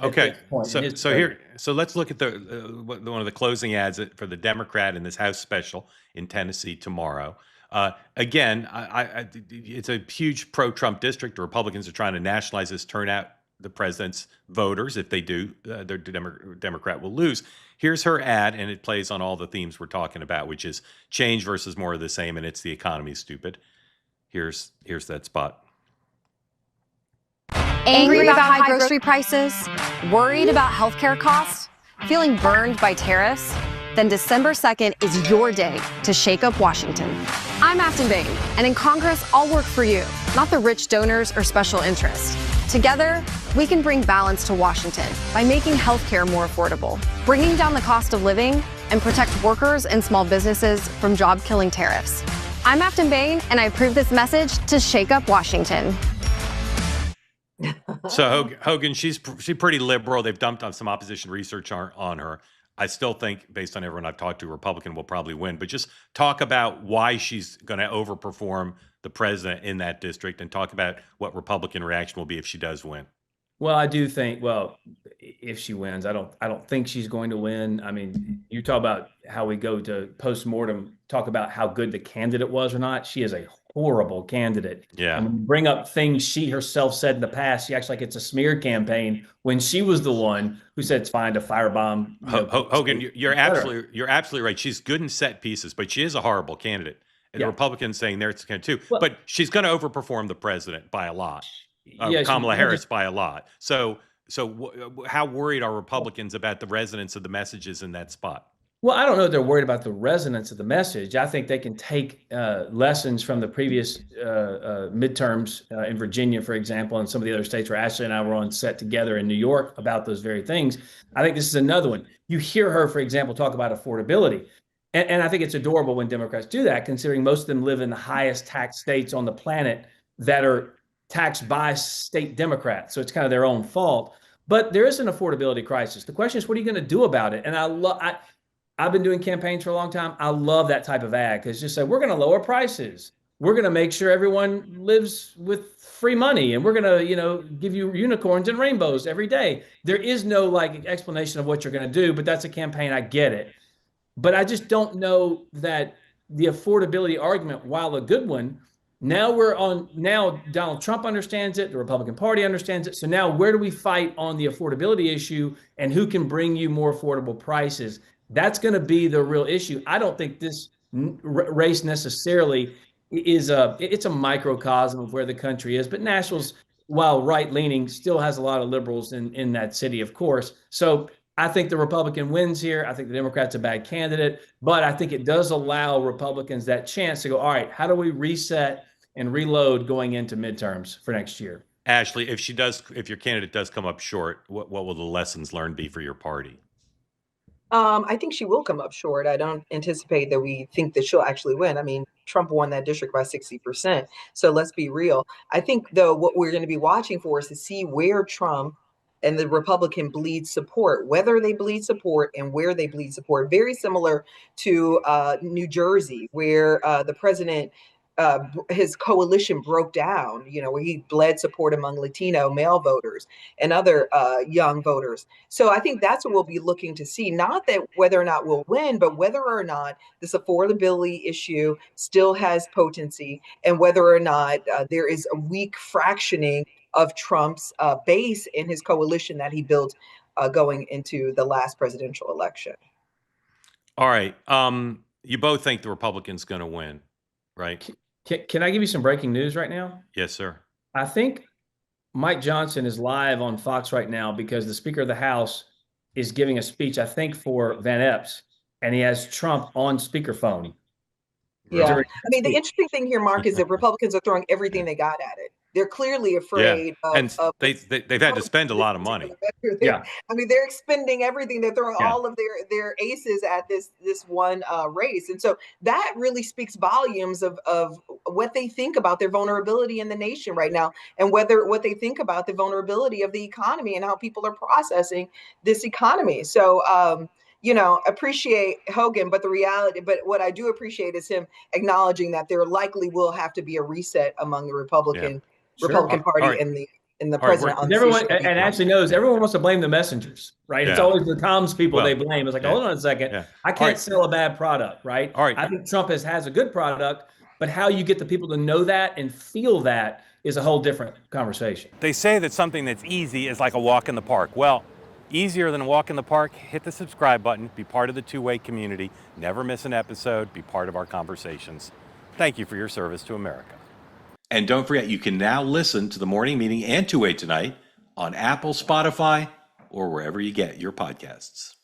Okay, this point in his so let's look at one of the closing ads for the Democrat in this House special in Tennessee tomorrow. Again, it's a huge pro-Trump district. The Republicans are trying to nationalize this, turn out the president's voters. If they do, their Democrat will lose. Here's her ad, and it plays on all the themes we're talking about, which is change versus more of the same, and it's the economy, stupid. Here's that spot. Angry about high grocery prices? Worried about healthcare costs? Feeling burned by tariffs? Then December 2nd is your day to shake up Washington. I'm Aftyn Behn, and in Congress, I'll work for you, not the rich donors or special interests. Together, we can bring balance to Washington by making healthcare more affordable, bringing down the cost of living, and protect workers and small businesses from job-killing tariffs. I'm Aftyn Behn, and I approve this message to shake up Washington. So Hogan, she's pretty liberal. They've dumped on some opposition research on her. I still think, based on everyone I've talked to, Republican will probably win. But just talk about why she's going to overperform the president in that district, and talk about what Republican reaction will be if she does win. Well, I do think, if she wins, I don't think she's going to win. I mean, you talk about how we go to postmortem, talk about how good the candidate was or not. She is a horrible candidate. Yeah. And when you bring up things she herself said in the past, she acts like it's a smear campaign when she was the one who said it's fine to firebomb. Hogan, you're absolutely right. She's good in set pieces, but she is a horrible candidate. And the Republicans saying they're too. Well, but she's going to overperform the president by a lot. Kamala Harris by a lot. So how worried are Republicans about the resonance of the messages in that spot? Well, I don't know if they're worried about the resonance of the message. I think they can take lessons from the previous midterms in Virginia, for example, and some of the other states where Ashley and I were on set together in New York about those very things. I think this is another one. You hear her, for example, talk about affordability. And I think it's adorable when Democrats do that, considering most of them live in the highest tax states on the planet that are taxed by state Democrats. So it's kind of their own fault. But there is an affordability crisis. The question is, what are you going to do about it? And I've been doing campaigns for a long time. I love that type of ad, because just say, we're going to lower prices. We're going to make sure everyone lives with free money, and we're going to, give you unicorns and rainbows every day. There is no explanation of what you're going to do, but that's a campaign. I get it. But I just don't know that the affordability argument, while a good one, now Donald Trump understands it. The Republican Party understands it. So now where do we fight on the affordability issue, and who can bring you more affordable prices? That's going to be the real issue. I don't think this race necessarily is it's a microcosm of where the country is. But Nashville's, while right-leaning, still has a lot of liberals in that city, of course. So I think the Republican wins here. I think the Democrat's a bad candidate. But I think it does allow Republicans that chance to go, all right, how do we reset and reload going into midterms for next year? Ashley, if your candidate does come up short, what will the lessons learned be for your party? I think she will come up short. I don't anticipate that we think that she'll actually win. I mean, Trump won that district by 60%. So let's be real. I think, though, what we're going to be watching for is to see where Trump and the Republican bleed support, whether they bleed support and where they bleed support. Very similar to New Jersey, where the president, his coalition broke down, where he bled support among Latino male voters and other young voters. So I think that's what we'll be looking to see, not that whether or not we'll win, but whether or not this affordability issue still has potency, and whether or not there is a weak fractioning of Trump's base in his coalition that he built going into the last presidential election. All right. You both think the Republican's going to win, right? Can I give you some breaking news right now? Yes, sir. I think Mike Johnson is live on Fox right now because the Speaker of the House is giving a speech, I think, for Van Epps, and he has Trump on speaphone. Yeah. I mean, the interesting thing here, Mark, is that Republicans are throwing everything they got at it. They're clearly afraid of they've had to spend a lot of money. I mean, they're expending everything. They're throwing all of their aces at this one race. And so that really speaks volumes of what they think about their vulnerability in the nation right now, and what they think about the vulnerability of the economy and how people are processing this economy. So, appreciate Hogan, but what I do appreciate is him acknowledging that there likely will have to be a reset among the Republican Party and the and the All right, president on And this everyone issue. and Ashley knows everyone wants to blame the messengers, right? It's Yeah. always the comms people Well, they blame. It's like, yeah. hold on a second, Yeah. I All can't right. sell a bad product, right? All right. I think Trump has a good product, but how you get the people to know that and feel that is a whole different conversation. They say that something that's easy is like a walk in the park. Well, easier than a walk in the park, hit the subscribe button, be part of the two-way community, never miss an episode, be part of our conversations. Thank you for your service to America. And don't forget, you can now listen to the morning meeting and Two-Way Tonight on Apple, Spotify, or wherever you get your podcasts.